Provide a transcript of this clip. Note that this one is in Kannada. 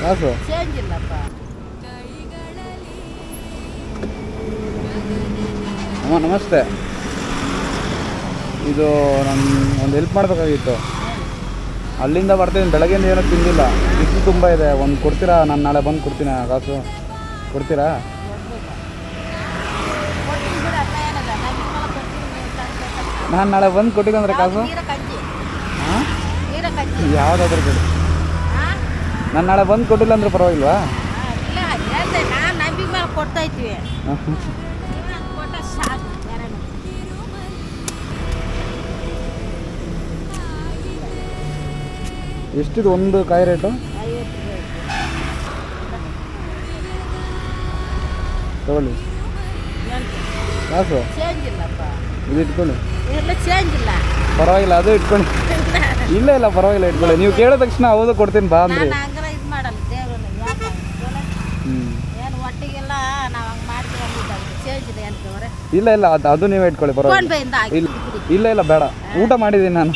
ಕಾಸು ಚೇಂಜ್ ಇಲ್ಲಪ್ಪ. ಅಮ್ಮ ನಮಸ್ತೆ. ಇದು ನಾನು ಒಂದು ಹೆಲ್ಪ್ ಮಾಡಬೇಕಾಗಿತ್ತು. ಅಲ್ಲಿಂದ ಬರ್ತೀನಿ, ಬೆಳಗ್ಗೆಯಿಂದ ಏನೂ ತಿಂದಿಲ್ಲ, ಬಿಸಿಲು ತುಂಬ ಇದೆ. ಒಂದು ಕೊಡ್ತೀರಾ? ನಾನು ನಾಳೆ ಬಂದು ಕೊಡ್ತೀನಿ. ಕಾಸು ಕೊಡ್ತೀರಾ? ನಾನು ನಾಳೆ ಬಂದು ಕೊಟ್ಟಿಲ್ಲ ಅಂದರೆ ಕಾಸು ಹಾಂ ಯಾವುದಾದ್ರೂ ಕೊಡಿ. ನಾನು ನಾಳೆ ಬಂದು ಕೊಟ್ಟಿಲ್ಲ ಅಂದರೆ ಪರವಾಗಿಲ್ವಾ? ಎಷ್ಟಿದು ಒಂದು ಕಾಯಿ ರೇಟು? ತಗೊಳ್ಳಿ ಕಾಸು. ಇದು ಇಟ್ಕೊಳ್ಳಿ. ಪರವಾಗಿಲ್ಲ, ಅದು ಇಟ್ಕೊಳ್ಳಿ. ಇಲ್ಲ ಇಲ್ಲ ಪರವಾಗಿಲ್ಲ, ಇಟ್ಕೊಳ್ಳಿ. ನೀವು ಕೇಳಿದ ತಕ್ಷಣ ಹೌದು ಕೊಡ್ತೀನಿ ಬಾ ಅಂದ್ರೆ. ಇಲ್ಲ ಇಲ್ಲ, ಅದು ನೀವೇ ಇಟ್ಕೊಳ್ಳಿ, ಪರವಾಗಿಲ್ಲ. ಇಲ್ಲ ಇಲ್ಲ ಬೇಡ, ಊಟ ಮಾಡಿದ್ದೀನಿ ನಾನು.